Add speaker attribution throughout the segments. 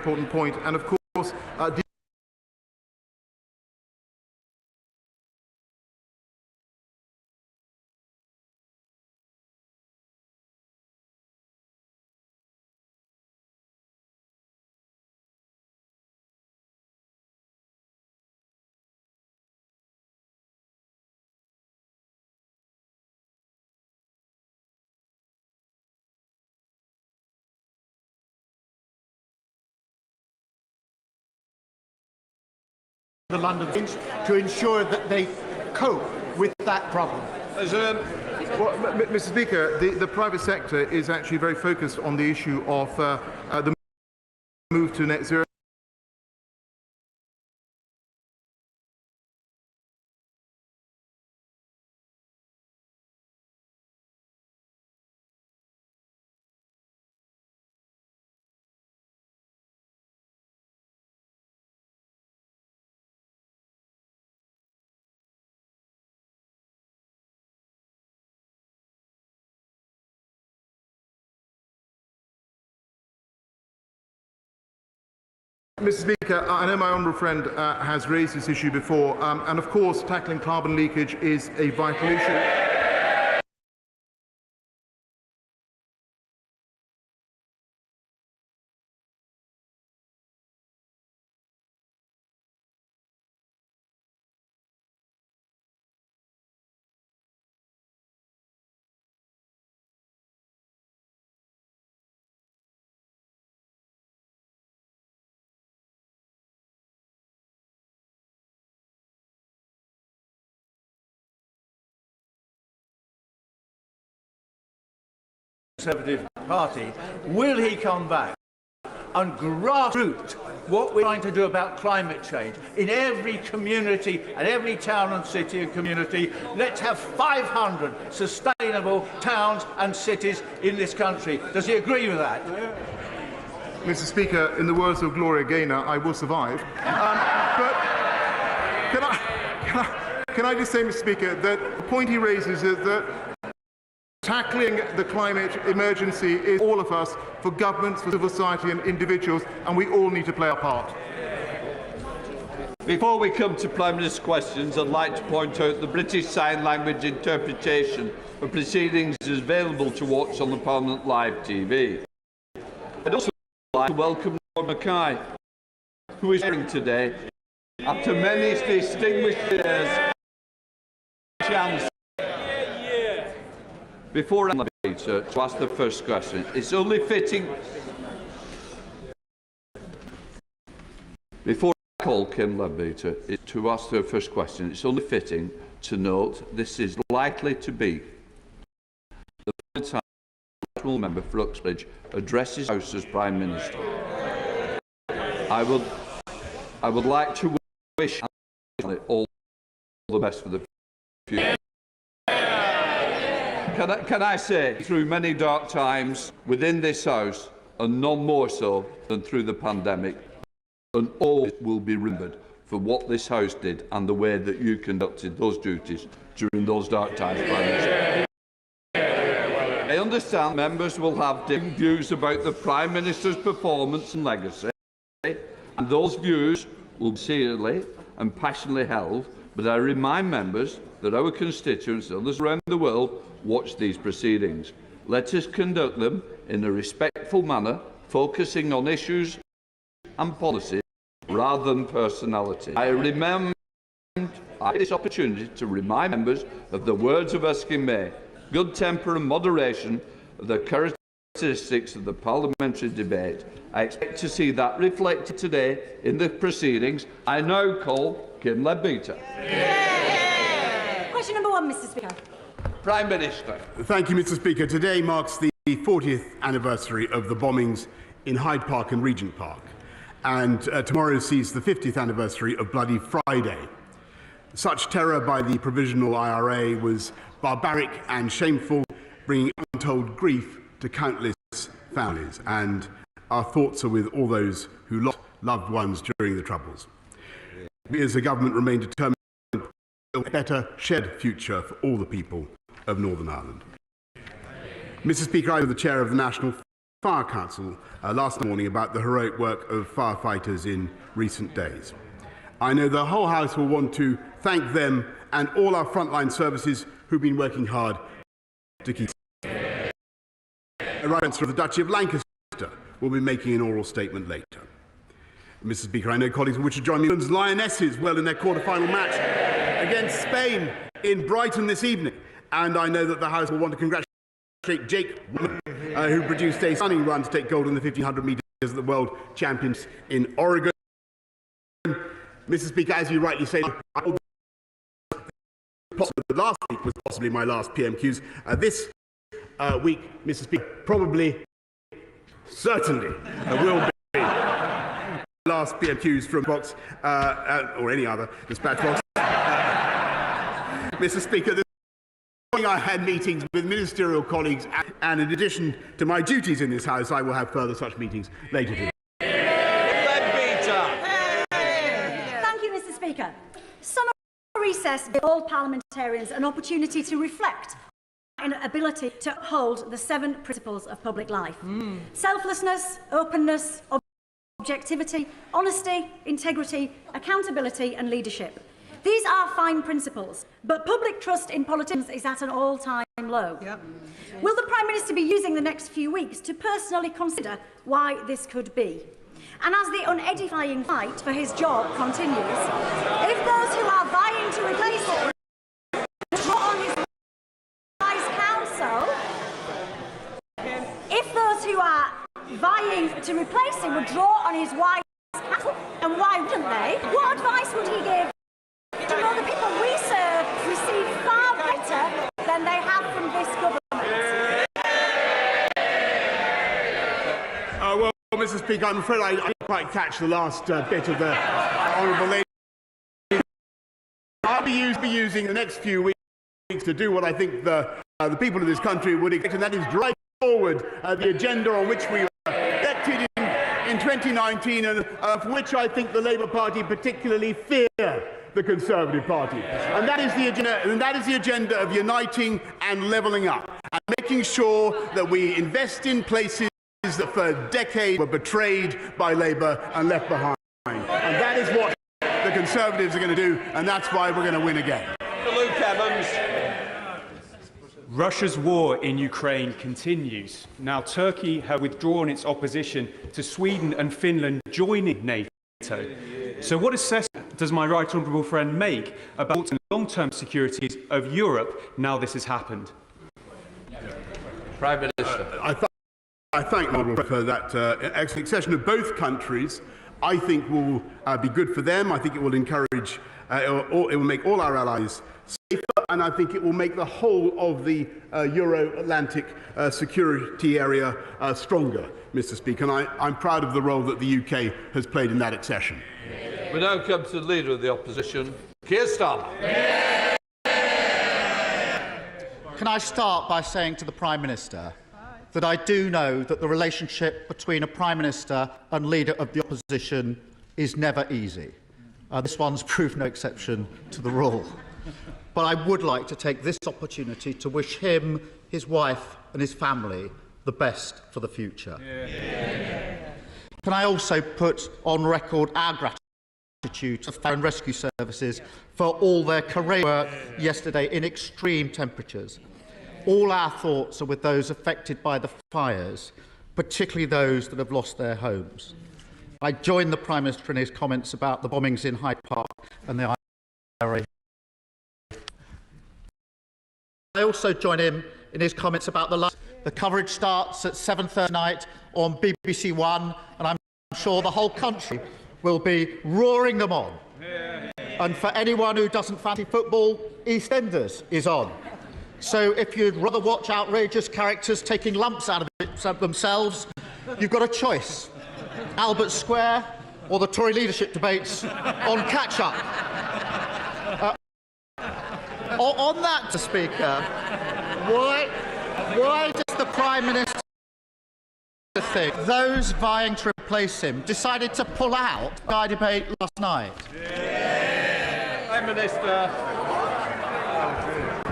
Speaker 1: important point, and of course,
Speaker 2: the London to ensure that they cope with that problem.
Speaker 1: Well, Mr. Speaker, the private sector is actually very focused on the issue of the move to net zero. Mr. Speaker, I know my honourable friend has raised this issue before, and of course tackling carbon leakage is a vital issue.
Speaker 3: Conservative Party, will he come back and grassroots what we're trying to do about climate change in every community and every town and city and community? Let's have 500 sustainable towns and cities in this country. Does he agree with that?
Speaker 1: Mr. Speaker, in the words of Gloria Gaynor, I will survive. But can I just say, Mr. Speaker, that the point he raises is that tackling the climate emergency is all of us, for governments, for civil society and individuals, and we all need to play our part.
Speaker 4: Before we come to Prime Minister's questions, I'd like to point out the British Sign Language interpretation of proceedings is available to watch on the Parliament Live TV. I'd also like to welcome Lord Mackay, who is here today after many distinguished years. Before I to ask the first question, it's only fitting. Before I call Kim Leadbeater to ask her first question, it's only fitting to note this is likely to be the first time the national member for Uxbridge addresses the House as Prime Minister. I would like to wish all the best for the future. Can I say, through many dark times within this House, and none more so than through the pandemic, and all will be remembered for what this House did and the way that you conducted those duties during those dark times, Prime Minister. I understand members will have different views about the Prime Minister's performance and legacy, and those views will be sincerely and passionately held, but I remind members that our constituents and others around the world watch these proceedings. Let us conduct them in a respectful manner, focusing on issues and policy rather than personality. I have this opportunity to remind members of the words of Erskine May. Good temper and moderation are the characteristics of the parliamentary debate. I expect to see that reflected today in the proceedings. I now call Kim Leadbeater.
Speaker 5: Question number one, Mr. Speaker.
Speaker 4: Prime Minister.
Speaker 6: Thank you, Mr. Speaker. Today marks the 40th anniversary of the bombings in Hyde Park and Regent Park, and tomorrow sees the 50th anniversary of Bloody Friday. Such terror by the provisional IRA was barbaric and shameful, bringing untold grief to countless families, and our thoughts are with all those who lost loved ones during the Troubles. We as a government remain determined to build a better shared future for all the people of Northern Ireland. Mr. Speaker, I am the Chair of the National Fire Council last morning about the heroic work of firefighters in recent days. I know the whole House will want to thank them and all our frontline services who've been working hard to keep. The Right Chancellor of the Duchy of Lancaster will be making an oral statement later. Mr. Speaker, I know colleagues will wish to join me. England's Lionesses well in their quarter-final match against Spain in Brighton this evening, and I know that the House will want to congratulate Jake, who produced a stunning run to take gold in the 1500 metres at the World Champions in Oregon. Mr. Speaker, as you rightly say, the last week was possibly my last PMQs. This week, Mr. Speaker, probably, certainly will be last PMQs from Box or any other dispatch box. Mr. Speaker, this morning I had meetings with ministerial colleagues, and in addition to my duties in this House, I will have further such meetings later today.
Speaker 5: Speaker, summer recess gives all parliamentarians an opportunity to reflect on an ability to uphold the 7 principles of public life. Selflessness, openness, objectivity, honesty, integrity, accountability and leadership. These are fine principles, but public trust in politicians is at an all-time low. Will the Prime Minister be using the next few weeks to personally consider why this could be? And as the unedifying fight for his job continues, if those who are vying to replace him draw on his wise counsel, if those who are vying to replace him would draw on his wise counsel, and why wouldn't they? What advice would he give to know the people we serve receive far better than they have from this government?
Speaker 6: Well, Mr. Speaker, I'm afraid I didn't quite catch the last bit of the honourable lady. I'll be using the next few weeks to do what I think the people of this country would expect, and that is drive forward the agenda on which we were elected in 2019, and for which I think the Labour Party particularly fear the Conservative Party. And that is the agenda of uniting and levelling up, and making sure that we invest in places that for decades were betrayed by Labour and left behind. And that is what the Conservatives are going to do, and that's why we're going to win again.
Speaker 7: Luke Evans.
Speaker 8: Russia's war in Ukraine continues. Now, Turkey has withdrawn its opposition to Sweden and Finland joining NATO. So what assessment does my right honourable friend make about the long-term security of Europe now this has happened?
Speaker 4: Prime Minister.
Speaker 6: I thank the Honourable for that excellent session of both countries. I think will be good for them. I think it will encourage, it will make all our allies safer, and I think it will make the whole of the Euro-Atlantic security area stronger, Mr. Speaker. And I'm proud of the role that the UK has played in that accession.
Speaker 4: We now come to the Leader of the Opposition, Keir Starmer.
Speaker 9: Can I start by saying to the Prime Minister that I do know that the relationship between a Prime Minister and Leader of the Opposition is never easy. This one's proved no exception to the rule. But I would like to take this opportunity to wish him, his wife and his family the best for the future. Can I also put on record our gratitude to fire and rescue services for all their courageous work yesterday in extreme temperatures. All our thoughts are with those affected by the fires, particularly those that have lost their homes. I join the Prime Minister in his comments about the bombings in Hyde Park and the IRA. I also join him in his comments about the coverage starts at 7:30 tonight on BBC One, and I'm sure the whole country will be roaring them on. And for anyone who doesn't fancy football, EastEnders is on. So if you'd rather watch outrageous characters taking lumps out of it themselves, you've got a choice. Albert Square or the Tory leadership debates on catch-up. On that, Mr. Speaker, why does the Prime Minister think those vying to replace him decided to pull out the debate last night?
Speaker 7: Prime Minister.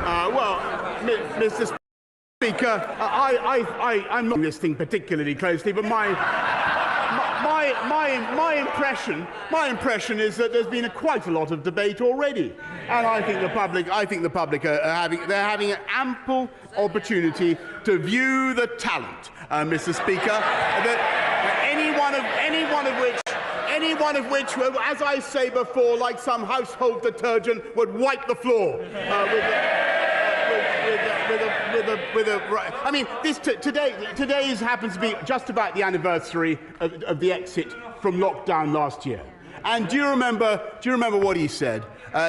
Speaker 6: Well, Mr. Speaker, I'm not this thing particularly closely, but my impression is that there's been quite a lot of debate already, and I think the public are having an ample opportunity to view the talent, Mr. Speaker, that any one of which, as I say before, like some household detergent, would wipe the floor I mean, today happens to be just about the anniversary of the exit from lockdown last year. And do you remember what he said?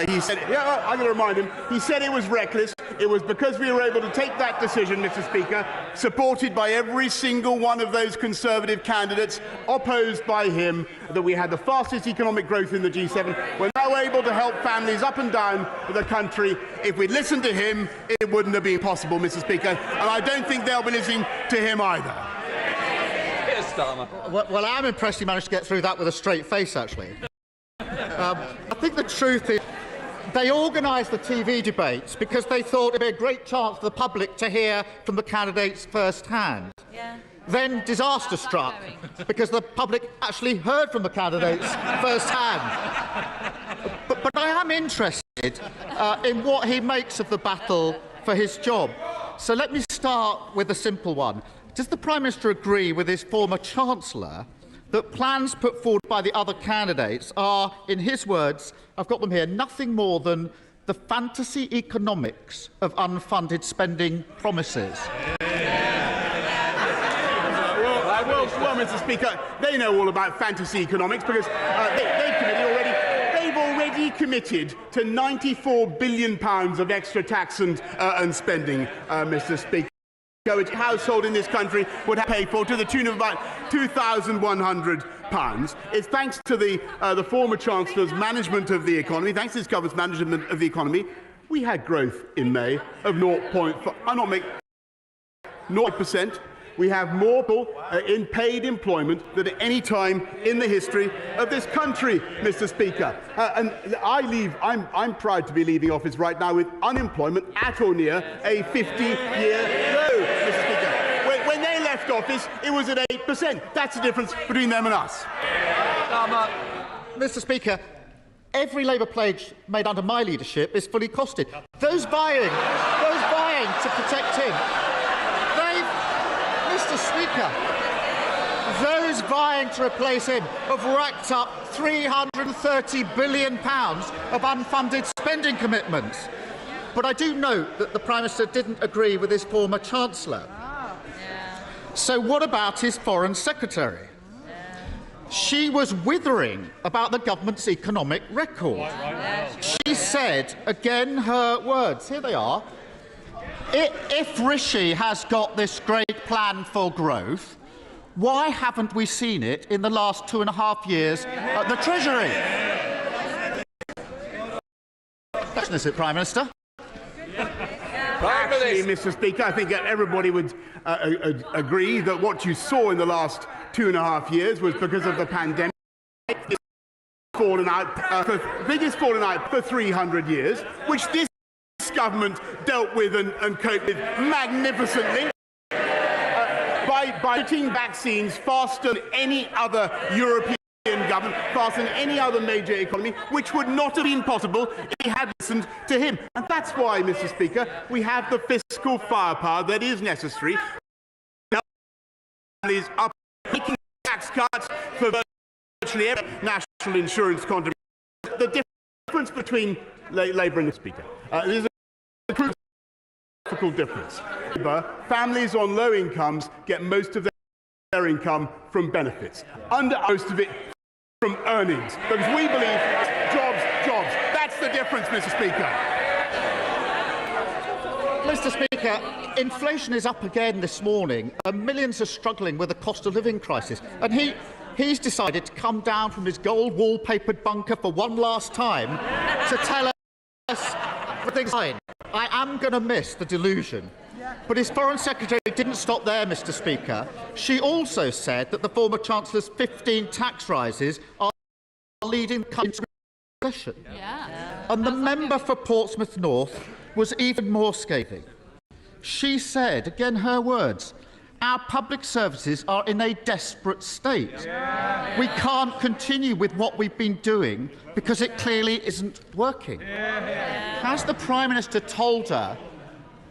Speaker 6: He said, yeah, I'm going to remind him, he said it was reckless. It was because we were able to take that decision, Mr. Speaker, supported by every single one of those Conservative candidates, opposed by him, that we had the fastest economic growth in the G7. We're now able to help families up and down the country. If we'd listened to him, it wouldn't have been possible, Mr. Speaker. And I don't think they'll be listening to him either.
Speaker 9: Well, I'm impressed he managed to get through that with a straight face, actually. I think the truth is they organised the TV debates because they thought it would be a great chance for the public to hear from the candidates firsthand. Yeah. Then disaster struck because the public actually heard from the candidates firsthand. But I am interested in what he makes of the battle for his job. So let me start with a simple one. Does the Prime Minister agree with his former Chancellor that plans put forward by the other candidates are, in his words, I've got them here, nothing more than the fantasy economics of unfunded spending promises?
Speaker 6: Well, Mr. Speaker, they know all about fantasy economics because they've already committed to £94 billion of extra tax and spending, Mr. Speaker. Which household in this country would have to pay for to the tune of about £2,100. It's thanks to the former Chancellor's management of the economy, thanks to his government's management of the economy, we had growth in May of 0.5%. We have more people in paid employment than at any time in the history of this country, Mr. Speaker. And I'm proud to be leaving office right now with unemployment at or near a 50-year low, Mr. Speaker. When they left office, it was at 8%. That's the difference between them and us.
Speaker 9: Mr. Speaker, every Labour pledge made under my leadership is fully costed. Those vying to protect him, Mr. Speaker, those vying to replace him have racked up £330 billion of unfunded spending commitments. But I do note that the Prime Minister didn't agree with his former Chancellor. So what about his Foreign Secretary? She was withering about the government's economic record. She said, again, her words, here they are, if Rishi has got this great plan for growth, why haven't we seen it in the last 2.5 years at the Treasury? Is it, Prime Minister?
Speaker 6: Actually, Mr. Speaker, I think everybody would agree that what you saw in the last 2.5 years was because of the pandemic. Biggest falling out for 300 years, which this government dealt with and coped with magnificently by getting vaccines faster than any other European government, faster than any other major economy, which would not have been possible if we had listened to him. And that's why, Mr. Speaker, we have the fiscal firepower that is necessary. Families are making tax cuts for virtually every national insurance contribution. The difference between Labour and the Speaker is a critical difference. Families on low incomes get most of their income from benefits, most of it from earnings, because we believe jobs. That's the difference, Mr. Speaker.
Speaker 9: Mr. Speaker, inflation is up again this morning, and millions are struggling with the cost of living crisis. And he's decided to come down from his gold wallpapered bunker for one last time to tell us everything's fine. I am going to miss the delusion. But his Foreign Secretary didn't stop there, Mr. Speaker. She also said that the former Chancellor's 15 tax rises are leading the country to recession. And the member for Portsmouth North was even more scathing. She said, again her words, our public services are in a desperate state. We can't continue with what we've been doing because it clearly isn't working. Has the Prime Minister told her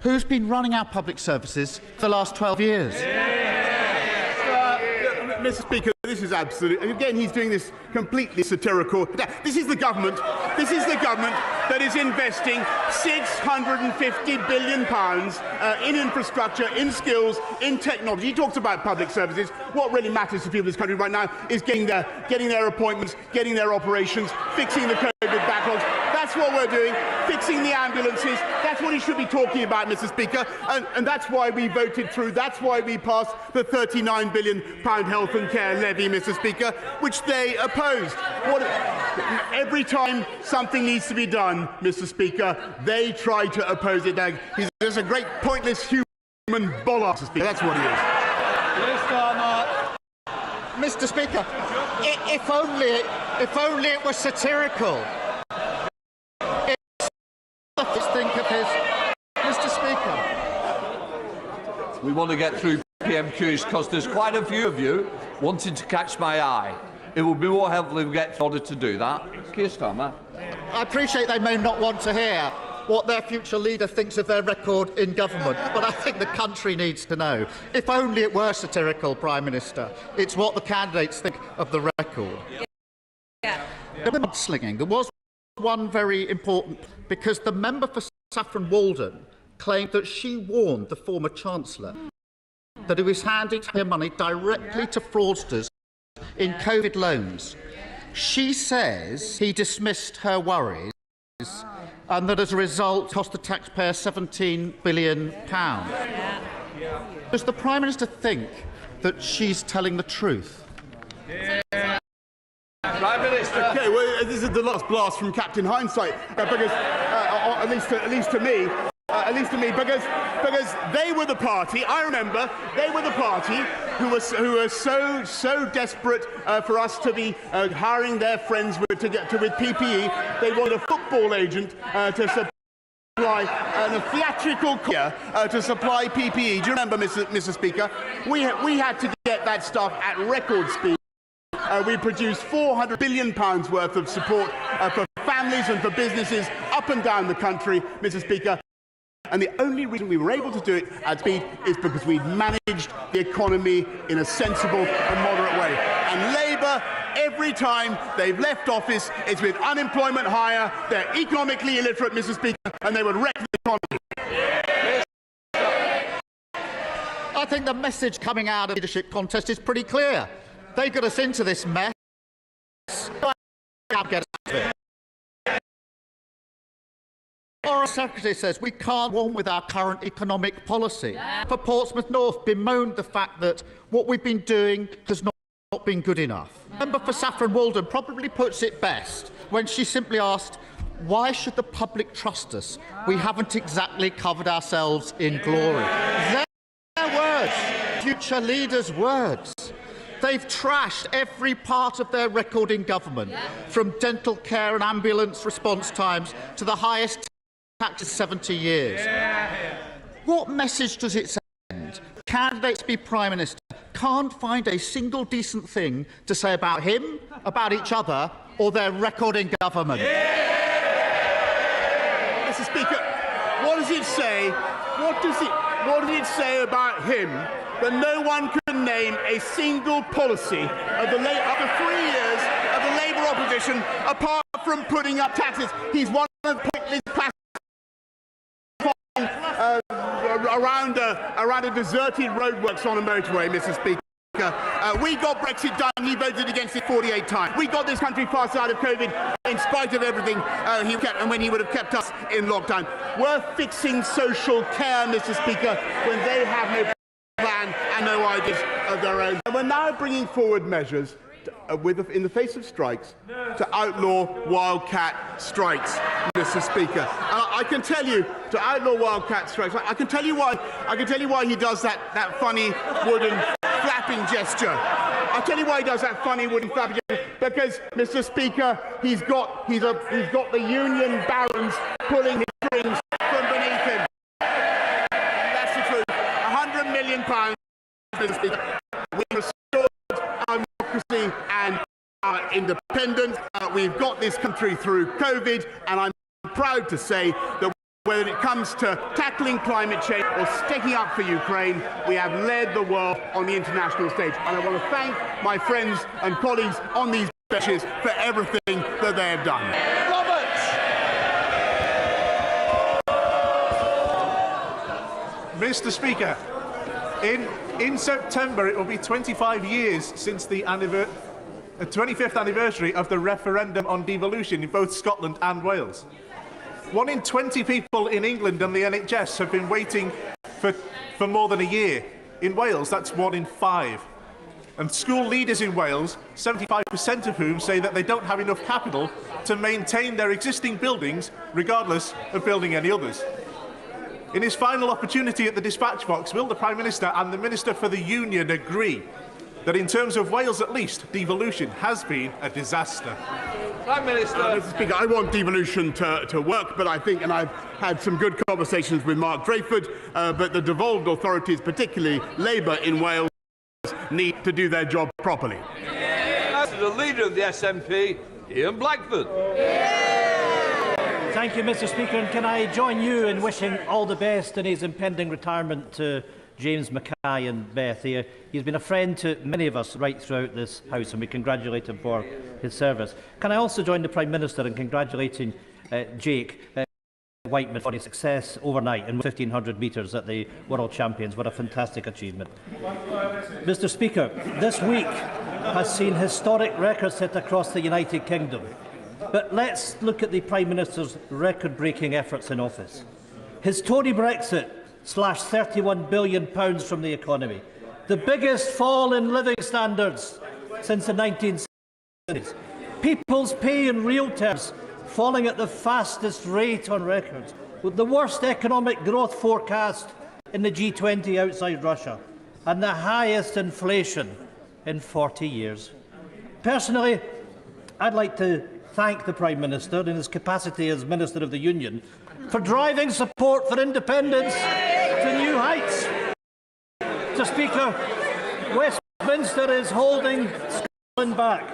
Speaker 9: who's been running our public services for the last 12 years?
Speaker 6: Mr. Speaker, this is absolute. And again, he's doing this completely satirical. This is the government. This is the government that is investing £650 billion in infrastructure, in skills, in technology. He talks about public services. What really matters to people in this country right now is getting their appointments, getting their operations, fixing the COVID backlogs. That's what we're doing. Fixing the ambulances. That's what he should be talking about, Mr. Speaker. And that's why we voted through. That's why we passed the £39 billion health and care levy, Mr. Speaker, which they opposed. Every time something needs to be done, Mr. Speaker, they try to oppose it. He's a great pointless human bollard, Mr. Speaker. That's what he is.
Speaker 9: Mr. Speaker, if only it was satirical. Think of his, Mr. Speaker.
Speaker 4: We want to get through PMQS because there's quite a few of you wanting to catch my eye. It would be more helpful if we get in order to do that. Keir Starmer.
Speaker 9: I appreciate they may not want to hear what their future leader thinks of their record in government, but I think the country needs to know. If only it were satirical, Prime Minister. It's what the candidates think of the record. The mudslinging. There was one very important, because the member for Saffron Walden claimed that she warned the former Chancellor that he was handing her money directly to fraudsters in COVID loans. She says he dismissed her worries and that as a result cost the taxpayer £17 billion. Does the Prime Minister think that she's telling the truth?
Speaker 4: Prime Minister.
Speaker 6: Okay, well, this is the last blast from Captain Hindsight, because at least to me, because they were the party. I remember they were the party who were so desperate for us to be hiring their friends with PPE. They wanted a football agent to supply and a theatrical courier to supply PPE. Do you remember, Mr. Speaker? We had to get that stuff at record speed. We produced £400 billion worth of support for families and for businesses up and down the country, Mr. Speaker. And the only reason we were able to do it at speed is because we managed the economy in a sensible and moderate way. And Labour, every time they've left office, it's with unemployment higher, they're economically illiterate, Mr. Speaker, and they would wreck the economy.
Speaker 9: I think the message coming out of the leadership contest is pretty clear. They got us into this mess. Get out of it. Our Secretary says we can't go on with our current economic policy. For Portsmouth North, bemoaned the fact that what we've been doing has not been good enough. Member for Saffron Walden probably puts it best when she simply asked, why should the public trust us? We haven't exactly covered ourselves in glory. Their words, future leaders' words. They've trashed every part of their record in government, from dental care and ambulance response times to the highest tax in 70 years. What message does it send? Candidates to be Prime Minister can't find a single decent thing to say about him, about each other, or their record in government.
Speaker 6: Mr. Speaker, what does it say? What does it say about him that no one can name a single policy of the after 3 years of the Labour opposition, apart from putting up taxes? He's one of the pointless around a deserted roadworks on a motorway, Mr. Speaker. We got Brexit done. He voted against it 48 times. We got this country fast out of COVID in spite of everything when he would have kept us in lockdown. We're fixing social care, Mr. Speaker, when they have no plan and no ideas of their own. And we're now bringing forward measures in the face of strikes to outlaw wildcat strikes, Mr. Speaker. I can tell you to outlaw wildcat strikes. I can tell you why he does that funny wooden flapping gesture. I'll tell you why he does that funny wooden flapping gesture. Because, Mr. Speaker, he's got the union barons pulling his strings from beneath him. That's billion. We restored our democracy and our independence. We've got this country through COVID, and I'm proud to say that whether it comes to tackling climate change or sticking up for Ukraine, we have led the world on the international stage. And I want to thank my friends and colleagues on these benches for everything that they have done.
Speaker 7: Mr. Speaker, in September it will be 25 years since the 25th anniversary of the referendum on devolution in both Scotland and Wales. 1 in 20 people in England and the NHS have been waiting for more than a year. In Wales, that's 1 in 5. And school leaders in Wales, 75% of whom say that they don't have enough capital to maintain their existing buildings, regardless of building any others. In his final opportunity at the dispatch box, will the Prime Minister and the Minister for the Union agree that in terms of Wales at least, devolution has been a disaster?
Speaker 4: Prime Minister.
Speaker 6: Mr. Speaker, I want devolution to work, but I think, and I've had some good conversations with Mark Drayford, but the devolved authorities, particularly Labour in Wales, need to do their job properly.
Speaker 4: The leader of the SNP, Ian Blackford.
Speaker 10: Thank you, Mr. Speaker, and can I join you in wishing all the best in his impending retirement to James Mackay and Beth. He's been a friend to many of us right throughout this House, and we congratulate him for his service. Can I also join the Prime Minister in congratulating Jake Whiteman for his success overnight in 1,500 metres at the World Champions? What a fantastic achievement. Mr. Speaker, this week has seen historic records set across the United Kingdom. But let's look at the Prime Minister's record-breaking efforts in office. His Tory Brexit slashed £31 billion from the economy, the biggest fall in living standards since the 1970s. People's pay in real terms falling at the fastest rate on record, with the worst economic growth forecast in the G20 outside Russia, and the highest inflation in 40 years. Personally, I'd like to thank the Prime Minister in his capacity as Minister of the Union for driving support for independence to new heights. Mr. Speaker, Westminster is holding Scotland back.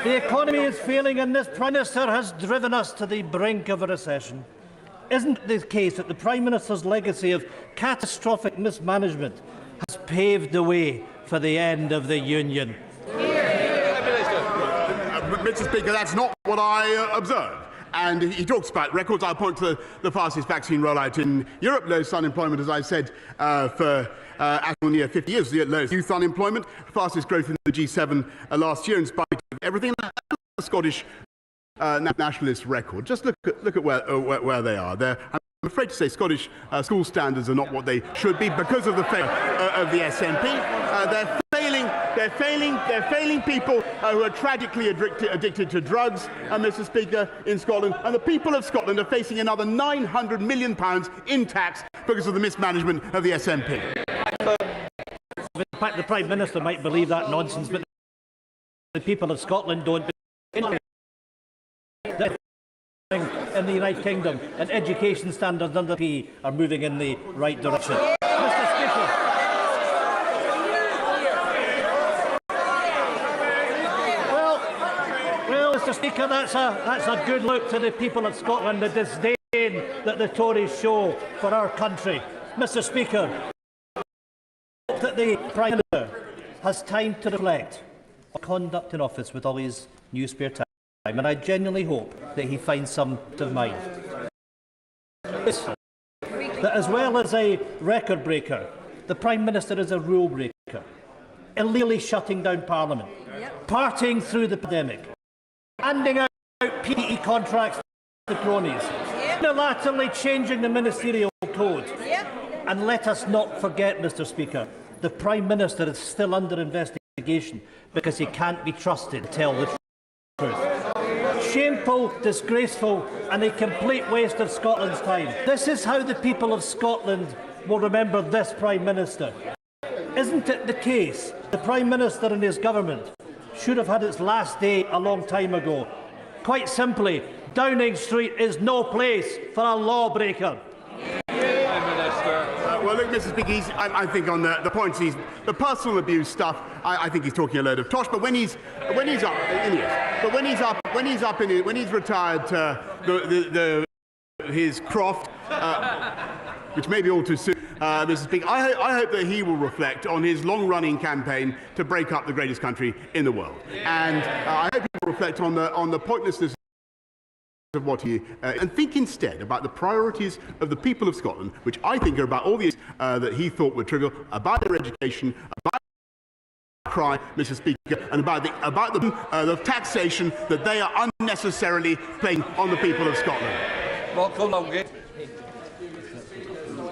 Speaker 10: The economy is failing, and this Prime Minister has driven us to the brink of a recession. Isn't it the case that the Prime Minister's legacy of catastrophic mismanagement has paved the way for the end of the Union?
Speaker 6: Mr. Speaker, that's not what I observed. And he talks about records. I'll point to the fastest vaccine rollout in Europe, lowest unemployment, as I said, for actual near 50 years, the lowest youth unemployment, fastest growth in the G7 last year, in spite of everything. The Scottish nationalist record. Just look at where they are. I'm afraid to say Scottish school standards are not what they should be because of the failure of the SNP. They're failing people who are tragically addicted to drugs, Mr. Speaker, in Scotland. And the people of Scotland are facing another £900 million in tax because of the mismanagement of the SNP.
Speaker 10: In fact, the Prime Minister might believe that nonsense, but the people of Scotland don't. In the United Kingdom, and education standards under P are moving in the right direction. Mr. Speaker, well, Mr. Speaker, that's a good look to the people of Scotland, the disdain that the Tories show for our country. Mr. Speaker, that the Prime Minister has time to reflect on conduct in office with all his new spare time. And I genuinely hope that he finds some of mind. That as well as a record breaker, the Prime Minister is a rule breaker, illegally shutting down Parliament, partying through the pandemic, handing out PE contracts to cronies, unilaterally changing the ministerial code. And let us not forget, Mr. Speaker, the Prime Minister is still under investigation because he can't be trusted to tell the truth. Shameful, disgraceful and a complete waste of Scotland's time. This is how the people of Scotland will remember this Prime Minister. Isn't it the case the Prime Minister and his government should have had its last day a long time ago? Quite simply, Downing Street is no place for a lawbreaker.
Speaker 6: Well, look, Mr. Speaker, I think on the points the personal abuse stuff, I think he's talking a load of tosh. But when he's retired to his croft, which may be all too soon, Mr. Speaker, I hope that he will reflect on his long-running campaign to break up the greatest country in the world, and I hope he will reflect on the pointlessness of what he and think instead about the priorities of the people of Scotland, which I think are about all the issues that he thought were trivial, about their education, about crime, Mr. Speaker, and about the taxation that they are unnecessarily playing on the people of Scotland.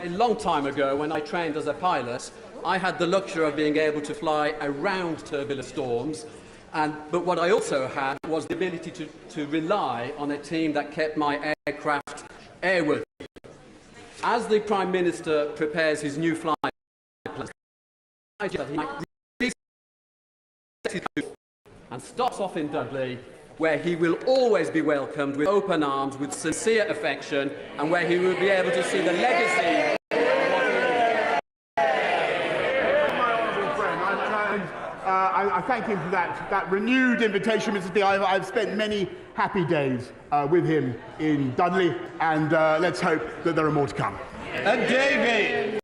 Speaker 11: A long time ago, when I trained as a pilot, I had the luxury of being able to fly around turbulent storms. But what I also had was the ability to rely on a team that kept my aircraft airworthy. As the Prime Minister prepares his new flight plan, and starts off in Dudley, where he will always be welcomed with open arms, with sincere affection, and where he will be able to see the legacy.
Speaker 6: I thank him for that renewed invitation, Mr. Speaker. I've spent many happy days with him in Dudley, and let's hope that there are more to come.
Speaker 12: David!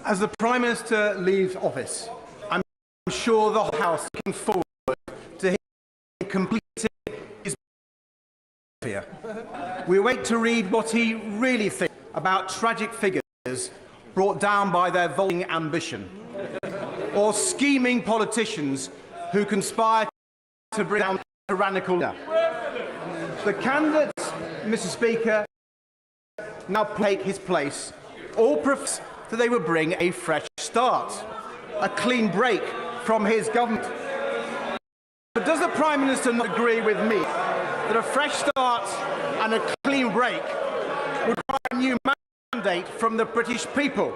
Speaker 12: As the Prime Minister leaves office, I'm sure the whole House is looking forward to him completing his here. We wait to read what he really thinks about tragic figures brought down by their vaulting ambition, or scheming politicians who conspire to bring down tyrannical leader. The candidates, Mr. Speaker, now take his place, all profess that they will bring a fresh start, a clean break from his government. But does the Prime Minister not agree with me that a fresh start and a clean break would require a new mandate from the British people?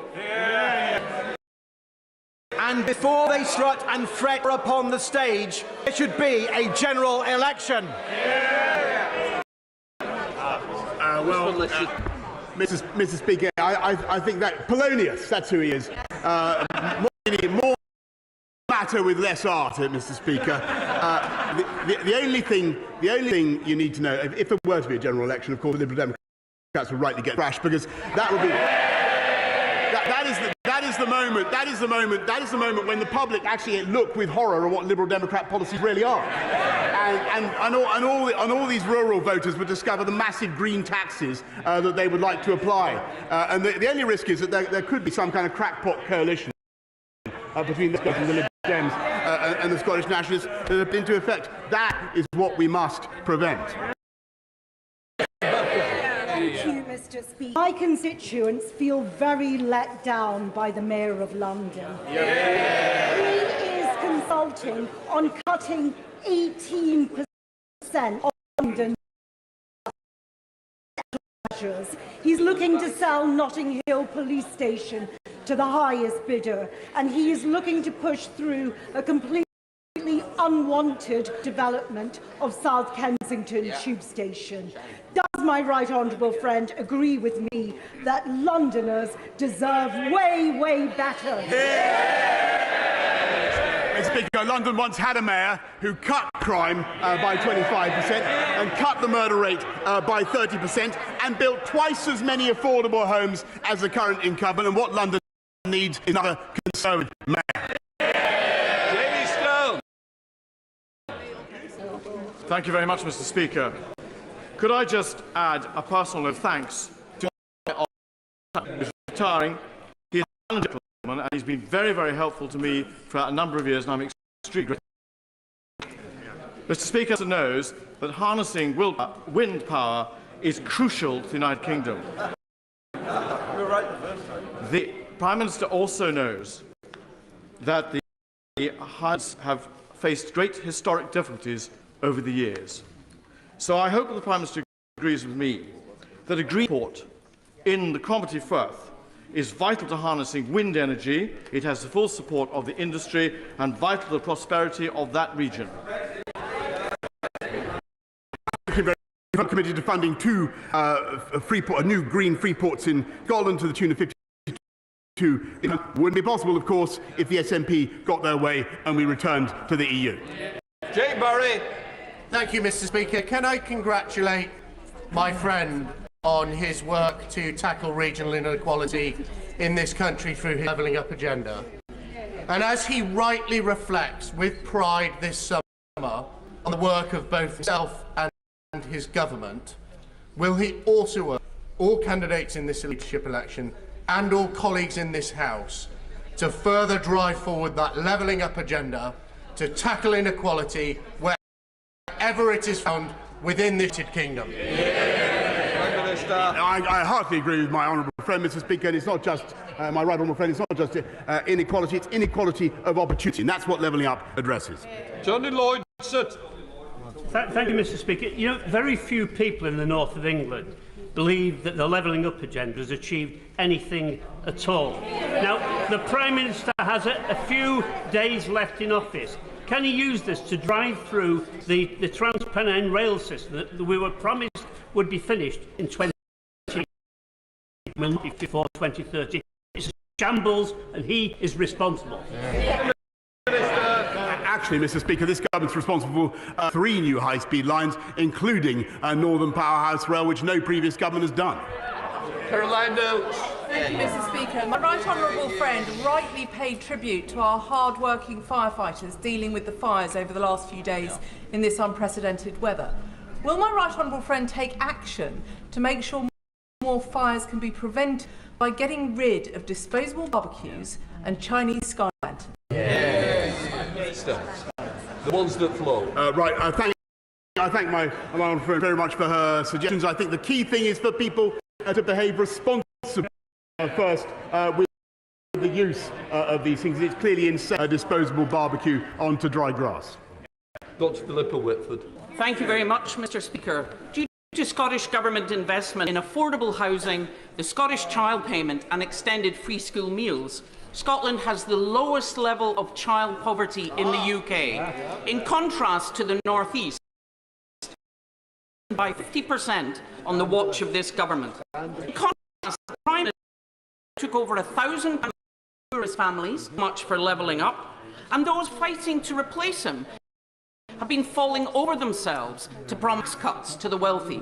Speaker 12: And before they strut and fret upon the stage, there should be a general election.
Speaker 6: Mr. Speaker, I think that Polonius, that's who he is. More matter with less art, Mr. Speaker. The only thing you need to know, if there were to be a general election, of course, the Liberal Democrats would rightly get thrashed, because that would be. That is the moment when the public actually look with horror at what Liberal Democrat policies really are, and all these rural voters would discover the massive green taxes that they would like to apply, and the only risk is that there could be some kind of crackpot coalition between the Liberal Dems and the Scottish Nationalists that have been into effect. That is what we must prevent.
Speaker 5: Thank you, Mr. Speaker. My constituents feel very let down by the Mayor of London. He is consulting on cutting 18% of London measures. He's looking to sell Notting Hill Police Station to the highest bidder, and he is looking to push through a completely unwanted development of South Kensington Tube Station. Does my right honourable friend agree with me that Londoners deserve way, way better?
Speaker 6: Mr. Speaker, London once had a mayor who cut crime by 25% and cut the murder rate by 30% and built twice as many affordable homes as the current incumbent, and what London needs is another Conservative mayor.
Speaker 13: Thank you very much, Mr. Speaker. Could I just add a personal note of thanks to my retiring. He is a gentleman, and he's been very, very helpful to me for a number of years, and I'm extremely grateful. Mr. Speaker also knows that harnessing wind power is crucial to the United Kingdom. The Prime Minister also knows that the Highlands have faced great historic difficulties over the years. So I hope that the Prime Minister agrees with me that a green port in the Cromarty Firth is vital to harnessing wind energy. It has the full support of the industry and vital to the prosperity of that region.
Speaker 6: I'm committed to funding two new green free ports in Scotland to the tune of wouldn't be possible, of course, if the SNP got their way and we returned to the EU.
Speaker 4: Jake Barry.
Speaker 14: Thank you, Mr. Speaker. Can I congratulate my friend on his work to tackle regional inequality in this country through his levelling up agenda? And as he rightly reflects with pride this summer on the work of both himself and his government, will he also urge all candidates in this leadership election and all colleagues in this House to further drive forward that levelling up agenda to tackle inequality wherever it is found within the United Kingdom?
Speaker 6: I heartily agree with my honourable friend, Mr. Speaker, and it's not just my right honourable friend. It's not just inequality; it's inequality of opportunity, and that's what levelling up addresses.
Speaker 4: Johnny Lloyd, sit.
Speaker 15: Thank you, Mr. Speaker. You know, very few people in the north of England believe that the levelling up agenda has achieved anything at all. Now, the Prime Minister has a few days left in office. Can he use this to drive through the Trans-Pennine rail system that we were promised would be finished in 2020, before 2030? It's a shambles, and he is responsible.
Speaker 6: Actually, Mr. Speaker, this government's responsible for 3 new high-speed lines, including Northern Powerhouse Rail, which no previous government has done.
Speaker 4: Caroline Notes.
Speaker 16: Thank you, Mr. Speaker. My right honourable friend rightly paid tribute to our hard-working firefighters dealing with the fires over the last few days in this unprecedented weather. Will my right honourable friend take action to make sure more fires can be prevented by getting rid of disposable barbecues and Chinese sky lanterns?
Speaker 4: The ones that flow.
Speaker 6: I thank my honourable friend very much for her suggestions. I think the key thing is for people to behave responsibly first with the use of these things. It's clearly insane a disposable barbecue onto dry grass.
Speaker 4: Dr. Philippa Whitford.
Speaker 17: Thank you very much, Mr. Speaker. Due to Scottish Government investment in affordable housing, the Scottish child payment and extended free school meals, Scotland has the lowest level of child poverty in the UK. In contrast to the North East, by 50% on the watch of this government. In contrast, the Prime Minister took over 1,000 poorest families, much for levelling up, and those fighting to replace him have been falling over themselves to promise cuts to the wealthy.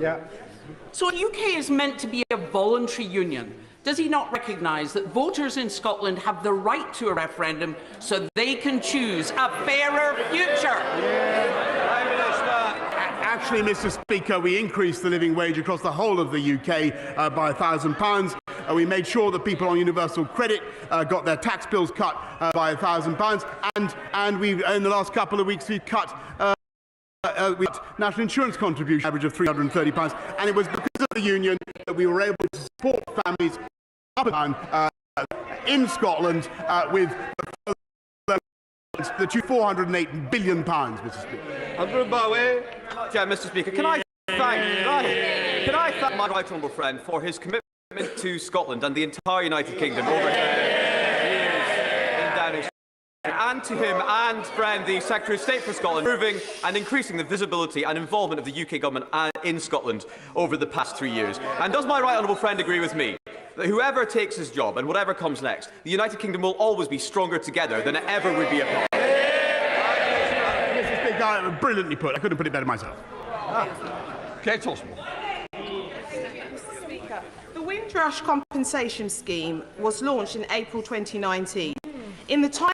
Speaker 17: So the UK is meant to be a voluntary union. Does he not recognise that voters in Scotland have the right to a referendum so they can choose a fairer future?
Speaker 6: Actually, Mr. Speaker, we increased the living wage across the whole of the UK by £1,000. We made sure that people on universal credit got their tax bills cut by £1,000, and we've, in the last couple of weeks, we've cut national insurance contribution average of £330, and it was because of the union that we were able to support families up and down in Scotland with the £408 billion, Mr. Speaker.
Speaker 18: Andrew Bowie. Yeah, Mr. Speaker, can I thank my right honourable friend for his commitment to Scotland and the entire United Kingdom over years in Downing Street, and to him and friend the Secretary of State for Scotland, improving and increasing the visibility and involvement of the UK government in Scotland over the past 3 years. And does my right honourable friend agree with me that whoever takes his job and whatever comes next, the United Kingdom will always be stronger together than it ever would be apart?
Speaker 6: Mr. Speaker, brilliantly put. I couldn't put it better myself.
Speaker 4: Kate Oswald.
Speaker 19: The Windrush Compensation Scheme was launched in April 2019. In the time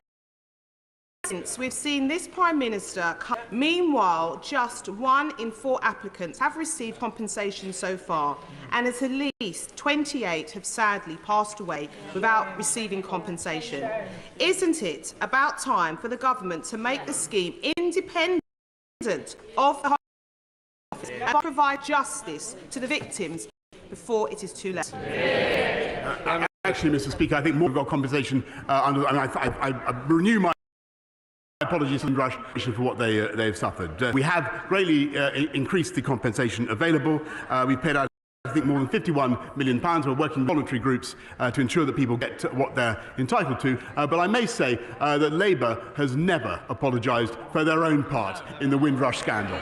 Speaker 19: since, we've seen this Prime Minister. Meanwhile, just 1 in 4 applicants have received compensation so far, and at least 28 have sadly passed away without receiving compensation. Isn't it about time for the government to make the scheme independent of the Home Office and provide justice to the victims before it is too late?
Speaker 6: Actually, Mr. Speaker, I think more got compensation under. I renew my apologies to Rush for what they've suffered. We have greatly increased the compensation available. We've paid out, I think, more than £51 million. We're working with voluntary groups to ensure that people get what they're entitled to. But I may say that Labour has never apologised for their own part in the Windrush scandal.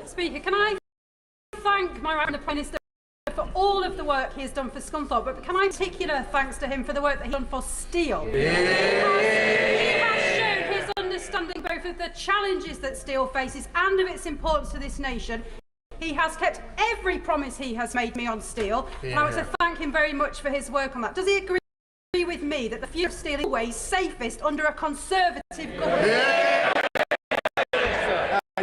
Speaker 20: Speaker, can I thank my right honourable Prime Minister for all of the work he has done for Scunthorpe, but can I particular thanks to him for the work that he has done for steel? He has shown his understanding both of the challenges that steel faces and of its importance to this nation. He has kept every promise he has made me on steel, and I want to thank him very much for his work on that. Does he agree with me that the future of steel is always safest under a Conservative government?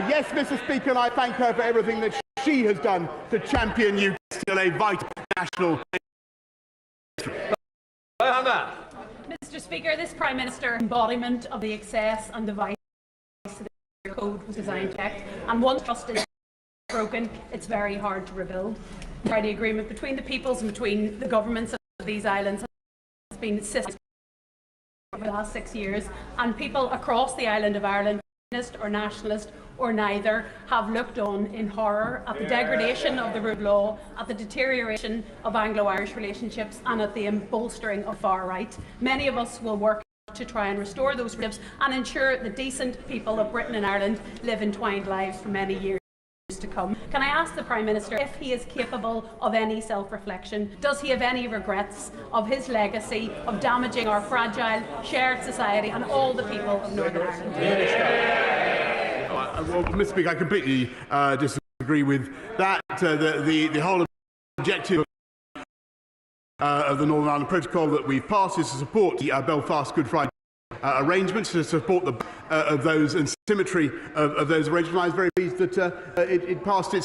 Speaker 6: Yes, Mr. Speaker, and I thank her for everything that she has done to champion you still a vital national.
Speaker 21: Mr. Speaker, this Prime Minister embodiment of the excess and the vice of the code was designed checked, and once trust is broken, it's very hard to rebuild. The party agreement between the peoples and between the governments of these islands has been systematic over the last 6 years, and people across the island of Ireland, or nationalist or neither, have looked on in horror at the degradation of the rule of law, at the deterioration of Anglo-Irish relationships, and at the bolstering of far right. Many of us will work to try and restore those relationships and ensure the decent people of Britain and Ireland live entwined lives for many years to come. Can I ask the Prime Minister if he is capable of any self-reflection? Does he have any regrets of his legacy of damaging our fragile, shared society and all the people of Northern Ireland?
Speaker 6: Well, Mr. Speaker, I completely disagree with that. The whole objective of the Northern Ireland Protocol that we've passed is to support the Belfast Good Friday arrangements, to support the of those and symmetry of those arrangements. I was very pleased that it passed it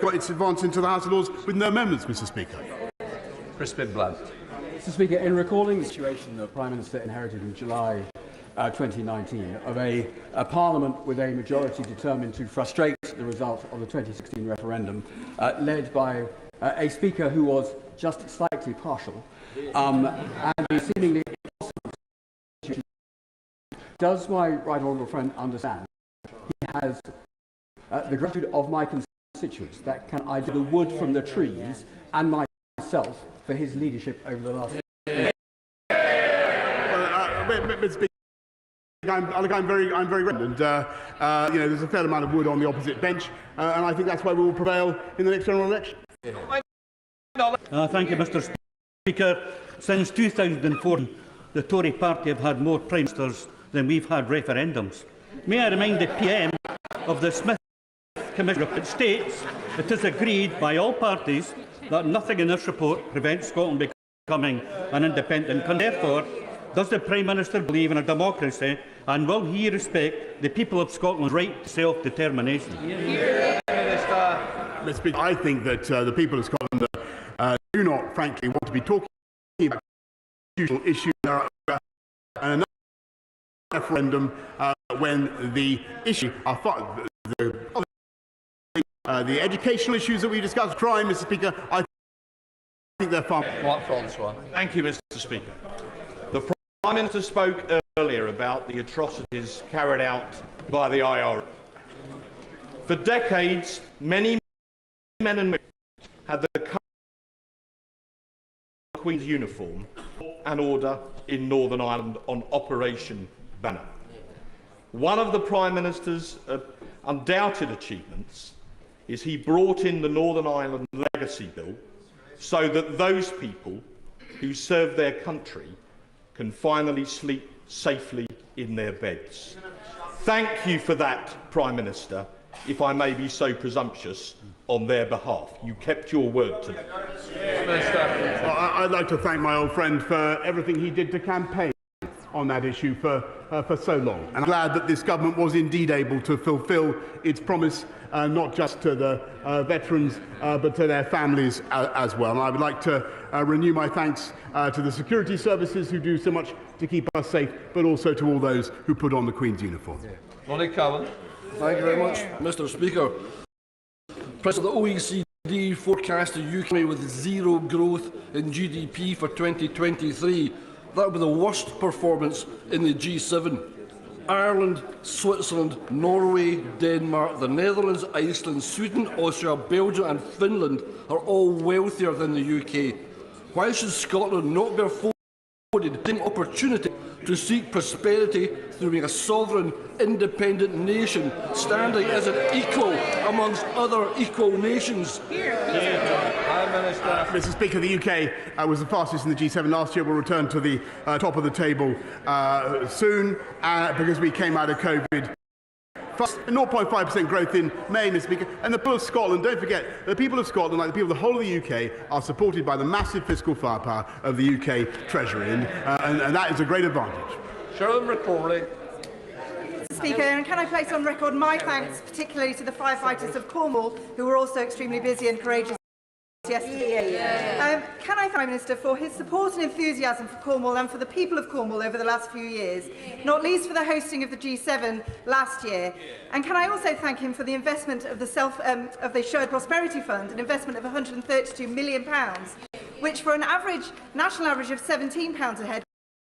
Speaker 6: got its advance into the House of Lords with no amendments, Mr. Speaker.
Speaker 4: Crispin Blunt.
Speaker 22: Mr. Speaker, in recalling the situation the Prime Minister inherited in July 2019 of a Parliament with a majority determined to frustrate the result of the 2016 referendum, led by a Speaker who was just slightly partial, and seemingly impossible. Does my right honourable friend understand he has the gratitude of my constituents that can I do the wood from the trees and myself for his leadership over the last year?
Speaker 6: Mr. Speaker, I'm very grateful, and there's a fair amount of wood on the opposite bench, and I think that's why we will prevail in the next general election.
Speaker 23: Thank you, Mr. Speaker. Since 2004, the Tory party have had more Prime Ministers than we've had referendums. May I remind the PM of the Smith Commission report? It states it is agreed by all parties that nothing in this report prevents Scotland becoming an independent country. Therefore, does the Prime Minister believe in a democracy, and will he respect the people of Scotland's right to self-determination?
Speaker 6: Mr. Speaker, I think that the people of Scotland do not, frankly, want to be talking about constitutional issues and another referendum when the issue the educational issues that we discussed, crime, Mr. Speaker, I think they're far.
Speaker 13: Thank you, Mr. Speaker. The Prime Minister spoke earlier about the atrocities carried out by the IRA. For decades, many men and women had the colour of the Queen's uniform and order in Northern Ireland on Operation Banner. One of the Prime Minister's undoubted achievements is he brought in the Northern Ireland Legacy Bill so that those people who serve their country can finally sleep safely in their beds. Thank you for that, Prime Minister, if I may be so presumptuous, on their behalf. You kept your word to them.
Speaker 6: Well, I'd like to thank my old friend for everything he did to campaign on that issue for so long. And I'm glad that this government was indeed able to fulfil its promise, not just to the veterans, but to their families as well. And I would like to renew my thanks to the security services who do so much to keep us safe, but also to all those who put on the Queen's uniform.
Speaker 4: Monique Cowan.
Speaker 24: Thank you very much, Mr. Speaker. President, the OECD forecast the UK with zero growth in GDP for 2023. That would be the worst performance in the G7. Ireland, Switzerland, Norway, Denmark, the Netherlands, Iceland, Sweden, Austria, Belgium and Finland are all wealthier than the UK. Why should Scotland not be afforded the opportunity to seek prosperity through being a sovereign, independent nation, standing as an equal amongst other equal nations.
Speaker 6: Mr. Speaker, the UK was the fastest in the G7 last year. We'll return to the top of the table soon because we came out of COVID. 0.5% growth in May, Mr. Speaker. And the people of Scotland, don't forget, the people of Scotland, like the people of the whole of the UK, are supported by the massive fiscal firepower of the UK Treasury, and that is a great advantage.
Speaker 4: Sharon McCauley.
Speaker 1: Mr. Speaker, and can I place on record my thanks particularly to the firefighters of Cornwall, who were also extremely busy and courageous yesterday. Can I thank the Prime Minister for his support and enthusiasm for Cornwall and for the people of Cornwall over the last few years, not least for the hosting of the G7 last year? And can I also thank him for the investment of the Shared Prosperity Fund, an investment of £132 million, which for an national average of £17 a head,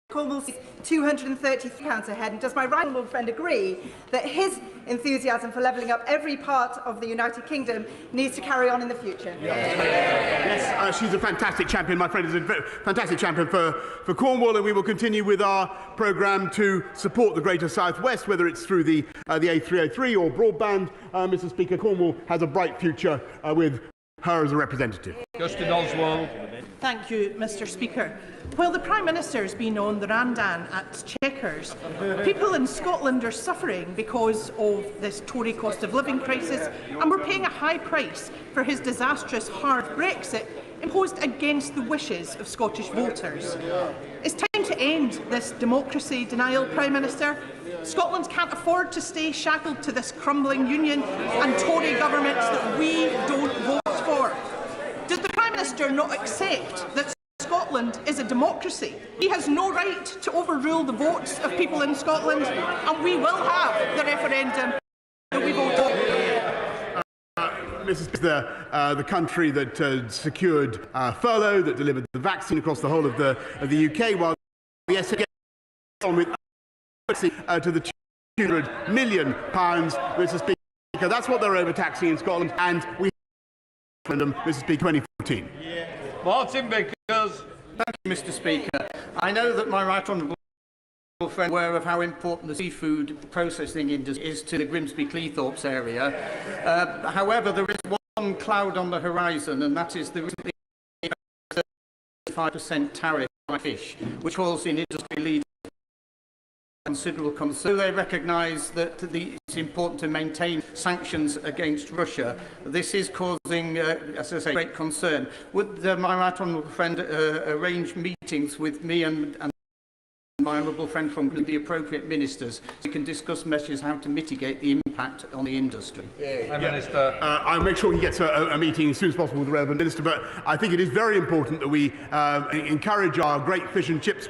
Speaker 1: Cornwall's £230 a head. And does my right honourable friend agree that his enthusiasm for levelling up every part of the United Kingdom needs to carry on in the future?
Speaker 6: Yes, she's a fantastic champion. My friend is a fantastic champion for Cornwall, and we will continue with our programme to support the Greater South West, whether it's through the A303 or broadband. Mr. Speaker, Cornwall has a bright future with her as a representative.
Speaker 4: Justin Oswald.
Speaker 2: Thank you, Mr. Speaker. While the Prime Minister has been on the Randan at Chequers, people in Scotland are suffering because of this Tory cost of living crisis, and we're paying a high price for his disastrous hard Brexit imposed against the wishes of Scottish voters. It's time to end this democracy denial, Prime Minister. Scotland can't afford to stay shackled to this crumbling union and Tory governments that we don't vote for. Does the Prime Minister not accept that Scotland is a democracy? He has no right to overrule the votes of people in Scotland, and we will have the referendum that we vote on.
Speaker 6: This is the country that secured furlough, that delivered the vaccine across the whole of the UK, while the SNP on with to the £200 million, Mr. Speaker. That's what they're overtaxing in Scotland, and we referendum, Mr. Speaker, 2014.
Speaker 4: Martin Vickers.
Speaker 3: Thank you, Mr. Speaker. I know that my right honourable friend is aware of how important the seafood processing industry is to the Grimsby-Cleethorpes area. However, there is one cloud on the horizon, and that is the recently 35% tariff on fish, which calls in industry leaders considerable concern. They recognise that it's important to maintain sanctions against Russia. This is causing, as I say, great concern. Would my right honourable friend arrange meetings with me and my honourable friend from the appropriate ministers so we can discuss measures how to mitigate the impact on the industry?
Speaker 6: Minister. I'll make sure he gets a meeting as soon as possible with the relevant minister, but I think it is very important that we encourage our great fish and chips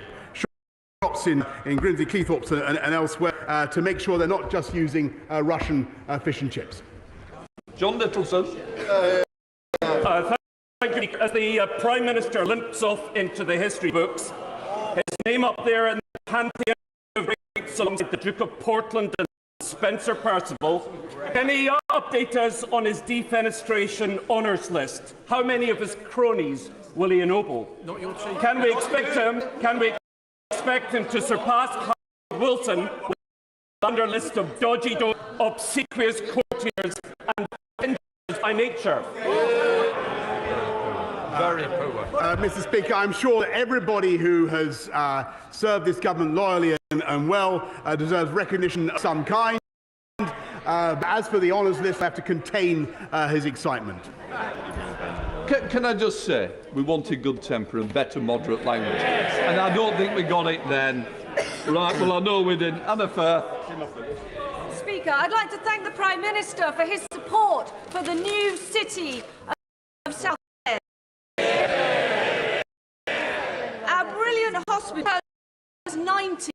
Speaker 6: shops in Grimsby, Cleethorpes and elsewhere to make sure they're not just using Russian fish and chips.
Speaker 4: John Littleson.
Speaker 8: Thank you. As the Prime Minister limps off into the history books, his name up there in the pantheon of greats alongside the Duke of Portland and Spencer Perceval, can he update us on his defenestration honours list? How many of his cronies will he ennoble? Can we expect him to surpass Carl Wilson with a longer list of dodgy, obsequious courtiers and by nature?
Speaker 4: Very poor.
Speaker 6: Mr. Speaker, I'm sure that everybody who has served this government loyally and well deserves recognition of some kind. As for the honours list, I have to contain his excitement.
Speaker 4: Can I just say, we wanted good temper and better moderate language, and I don't think we got it then. Right, well, I know we didn't. Anna Fair.
Speaker 25: Speaker, I'd like to thank the Prime Minister for his support for the new city of South. Our brilliant hospital has 90,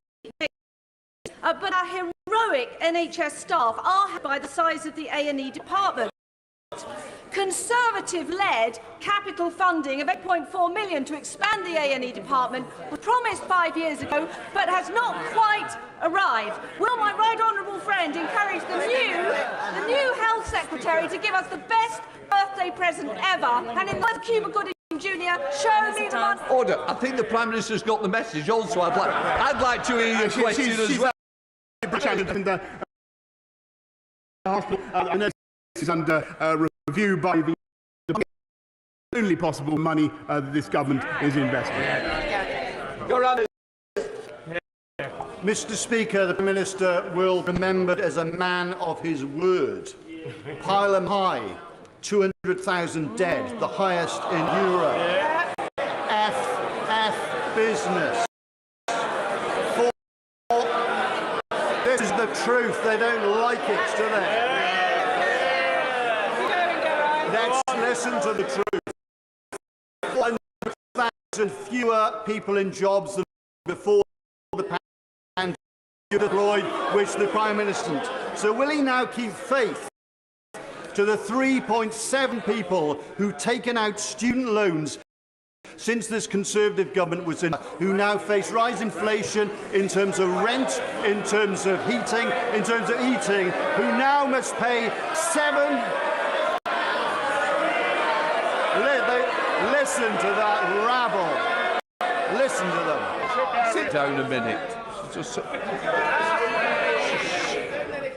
Speaker 25: but our heroic NHS staff are helped by the size of the A&E department. Conservative-led capital funding of £8.4 million to expand the A&E department was promised 5 years ago, but has not quite arrived. Will my right honourable friend encourage the new Health Secretary to give us the best birthday present ever, and in the Cuba Gooding Junior, show me the money.
Speaker 4: Order. I think the Prime Minister's got the message also. I'd like to hear your question as well.
Speaker 6: I know this is under review by the only possible money that this government is investing.
Speaker 4: Go around.
Speaker 7: Mr. Speaker, the Prime Minister will be remembered as a man of his word. Pile 'em high, 200,000 dead, the highest in Europe. F business. This is the truth. They don't like it, do they? Let's listen to the truth. 100,000 fewer people in jobs than before the pandemic deployed, which the Prime Minister. So will he now keep faith to the 3.7 people who've taken out student loans since this Conservative government was in, who now face rising inflation in terms of rent, in terms of heating, in terms of eating, who now must pay Listen to that rabble. Listen to them.
Speaker 4: Sit down a minute.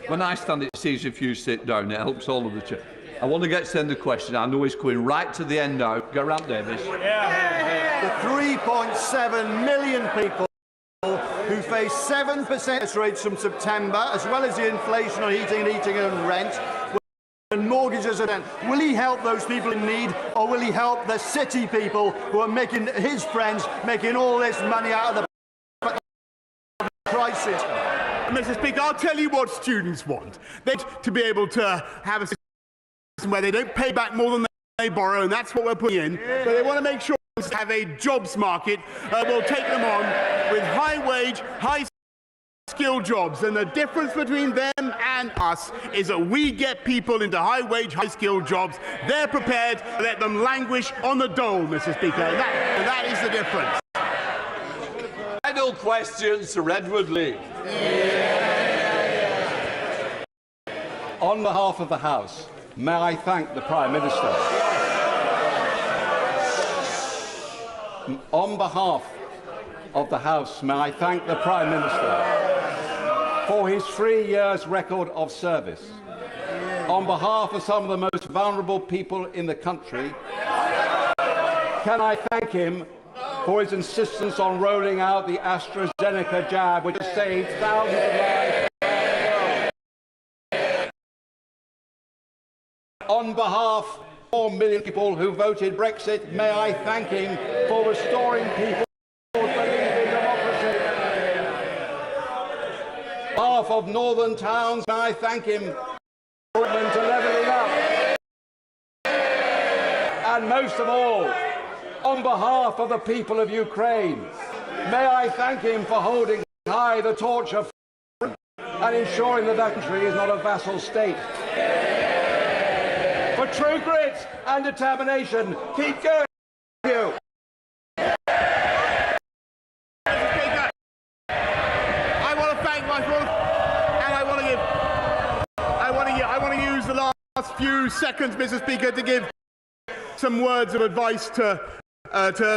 Speaker 4: When I stand, it sees if you sit down. It helps all of the chairs. I want to get to the end of the question. I know it's going right to the end now. Go round, Davis.
Speaker 7: The 3.7 million people who face 7% rates from September, as well as the inflation on heating and rent, and mortgages are down. Will he help those people in need, or will he help the city people who are making his friends making all this money out of the crisis?
Speaker 6: Mr. Speaker, I'll tell you what students want. They want to be able to have a system where they don't pay back more than they borrow, and that's what we're putting in. But they want to make sure to have a jobs market will take them on with high-wage, high-skilled jobs. And the difference between them and us is that we get people into high-wage, high-skilled jobs. They're prepared to let them languish on the dole, Mr. Speaker. And that is the difference.
Speaker 4: Final question, Sir Edward Lee.
Speaker 22: On behalf of the House, may I thank the Prime Minister. On behalf of the House, may I thank the Prime Minister for his 3 years' record of service. On behalf of some of the most vulnerable people in the country, can I thank him for his insistence on rolling out the AstraZeneca jab, which has saved thousands of lives. On behalf of 4 million people who voted Brexit, may I thank him for restoring people's belief in democracy. On behalf of northern towns, may I thank him for to levelling up. And most of all, on behalf of the people of Ukraine, may I thank him for holding high the torch of freedom and ensuring that that country is not a vassal state. For true grit and determination, keep going. Thank you.
Speaker 6: I want to thank my brother, and I want to use the last few seconds, Mr. Speaker, to give some words of advice to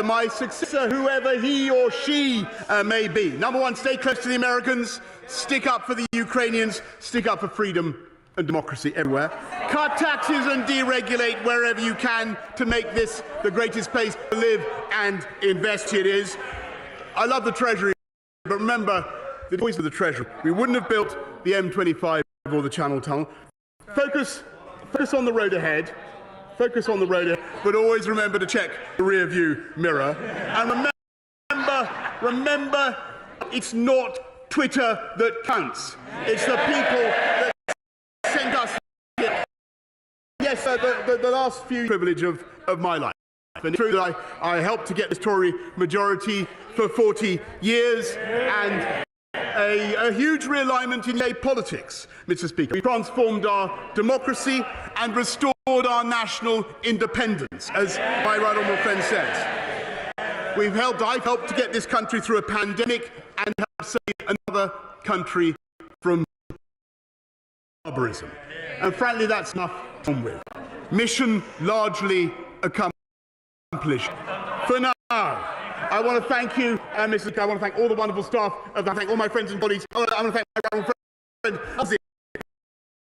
Speaker 6: my successor, whoever he or she may be. Number one, stay close to the Americans, stick up for the Ukrainians, stick up for freedom and democracy everywhere. Cut taxes and deregulate wherever you can to make this the greatest place to live and invest it is. I love the Treasury, but remember the voice of the Treasury. We wouldn't have built the M25 or the Channel Tunnel. Focus on the road ahead. Focus on the road ahead, but always remember to check the rear-view mirror. And remember, it's not Twitter that counts. It's the people that sent us here. Yes, the last few privilege of my life. And it's true that I helped to get this Tory majority for 40 years, and a huge realignment in UK politics, Mr. Speaker. We transformed our democracy and restored our national independence, as my right honourable friend says. I've helped to get this country through a pandemic and help save another country from barbarism. And frankly, that's enough to come with. Mission largely accomplished. accomplished. For now, I want to thank you, Mr. Speaker. I want to thank all the wonderful staff. I want to thank all my friends and colleagues. I want to thank my friend,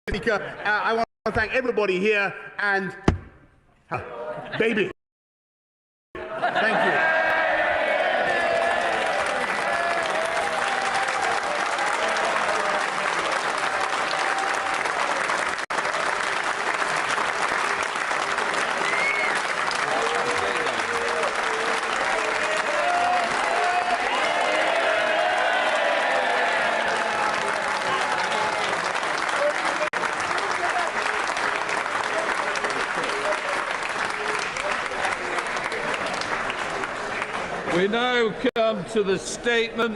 Speaker 6: Speaker. I want to thank everybody here and baby. Thank you.
Speaker 4: We now come to the statement